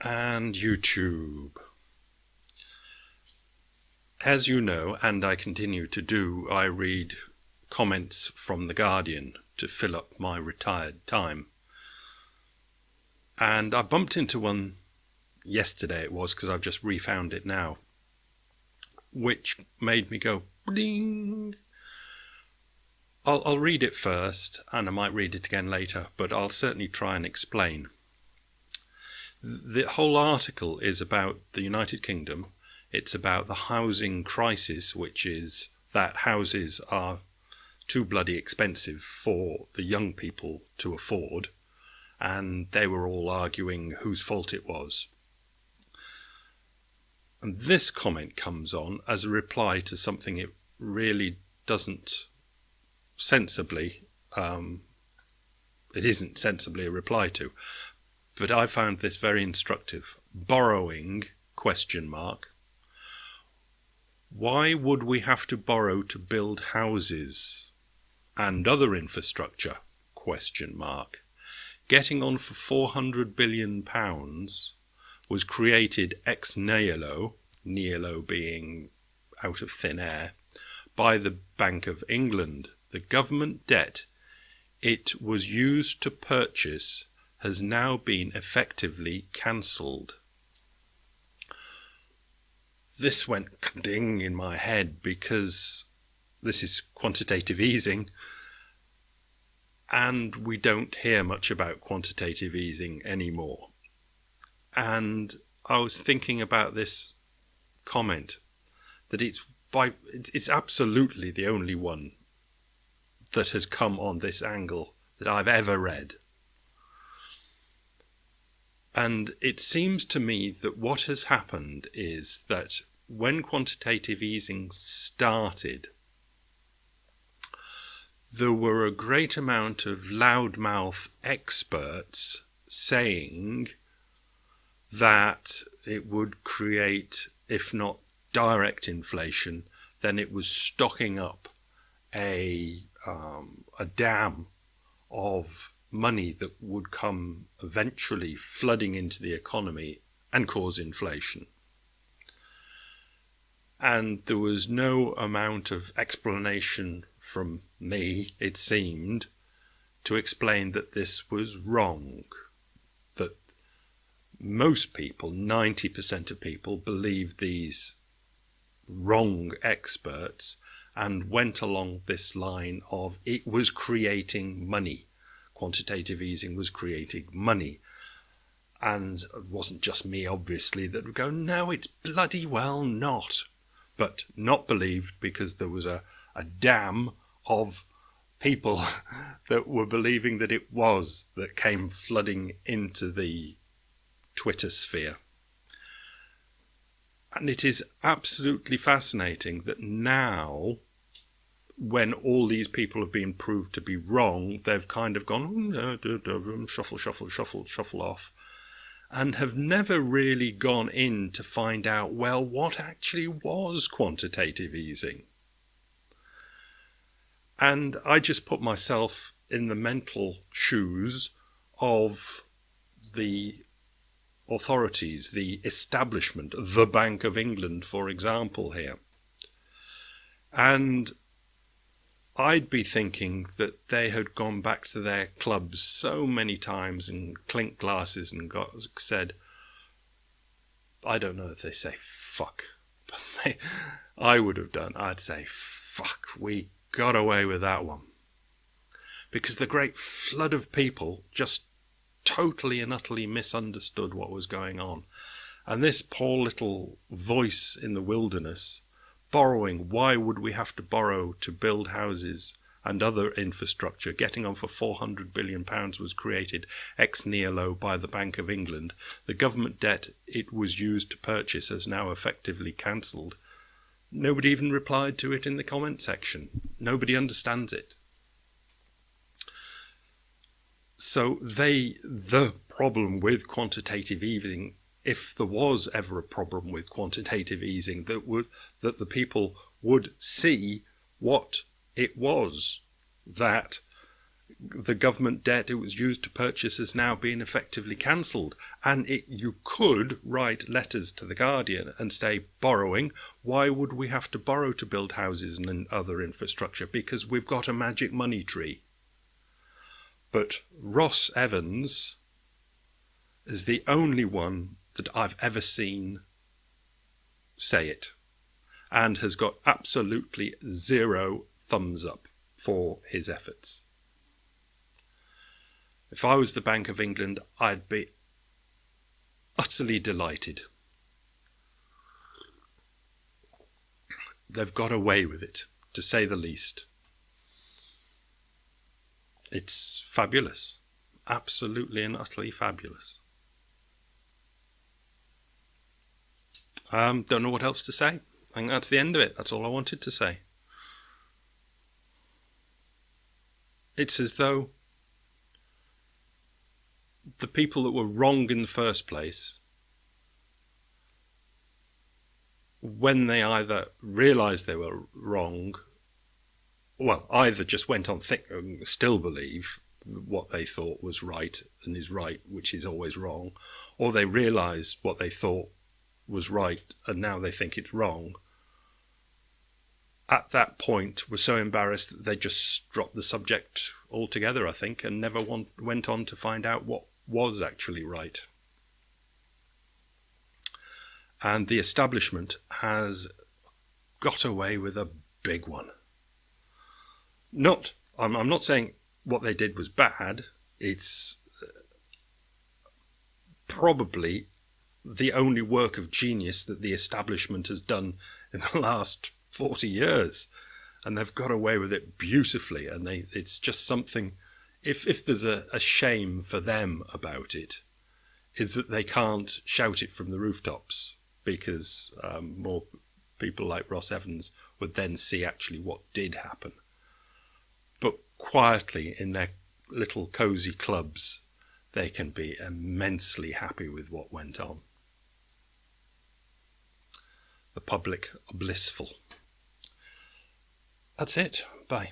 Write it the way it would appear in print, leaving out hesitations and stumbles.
and YouTube. As you know, and I continue to do, I read comments from The Guardian to fill up my retired time. And I bumped into one yesterday, it was, because I've just refound it now, which made me go, bling. I'll read it first, and I might read it again later, but I'll certainly try and explain. The whole article is about the United Kingdom. It's about the housing crisis, which is that houses are too bloody expensive for the young people to afford, and they were all arguing whose fault it was. And this comment comes on as a reply to something it really doesn't sensibly, it isn't sensibly a reply to, but I found this very instructive. Borrowing, ? Why would we have to borrow to build houses and other infrastructure? ? Getting on for £400 billion was created ex nihilo, nihilo being out of thin air, by the Bank of England. The government debt it was used to purchase has now been effectively cancelled. This went ding in my head because this is quantitative easing, and we don't hear much about quantitative easing anymore. And I was thinking about this comment, that it's absolutely the only one that has come on this angle that I've ever read. And it seems to me that what has happened is that when quantitative easing started, there were a great amount of loudmouth experts saying that it would create, if not direct inflation, then it was stocking up a dam of money that would come eventually flooding into the economy and cause inflation. And there was no amount of explanation from me, it seemed, to explain that this was wrong. That most people, 90% of people, believed these wrong experts and went along this line of it was creating money. Quantitative easing was creating money. And it wasn't just me, obviously, that would go, no, it's bloody well not. But not believed because there was a dam of people that were believing that it was, that came flooding into the Twitter sphere. And it is absolutely fascinating that now, when all these people have been proved to be wrong, they've kind of gone, shuffle off, and have never really gone in to find out, well, what actually was quantitative easing? And I just put myself in the mental shoes of the authorities, the establishment, the Bank of England, for example, here. And I'd be thinking that they had gone back to their clubs so many times and clinked glasses and said, I don't know if they say fuck, but I would have done. I'd say, fuck, we got away with that one. Because the great flood of people just totally and utterly misunderstood what was going on. And this poor little voice in the wilderness, borrowing, why would we have to borrow to build houses and other infrastructure? Getting on for £400 billion was created ex nihilo by the Bank of England. The government debt it was used to purchase has now effectively cancelled. Nobody even replied to it in the comment section. Nobody understands it. So the problem with quantitative easing, if there was ever a problem with quantitative easing, that the people would see what it was, that The government debt it was used to purchase has now been effectively cancelled. And you could write letters to the Guardian and say, borrowing, why would we have to borrow to build houses and other infrastructure? Because we've got a magic money tree. But Ross Evans is the only one that I've ever seen say it, and has got absolutely zero thumbs up for his efforts. If I was the Bank of England, I'd be utterly delighted. They've got away with it, to say the least. It's fabulous. Absolutely and utterly fabulous. Don't know what else to say. I think that's the end of it. That's all I wanted to say. It's as though the people that were wrong in the first place, when they either realised they were wrong, well, either just went on still believe what they thought was right and is right, which is always wrong, or they realised what they thought was right and now they think it's wrong, at that point were so embarrassed that they just dropped the subject altogether, I think, and never went on to find out what was actually right. And the establishment has got away with a big one. I'm not saying what they did was bad. It's probably the only work of genius that the establishment has done in the last 40 years. And they've got away with it beautifully. And it's just something, if there's a shame for them about it, is that they can't shout it from the rooftops, because more people like Ross Evans would then see actually what did happen. But quietly in their little cosy clubs, they can be immensely happy with what went on. The public are blissful. That's it. Bye.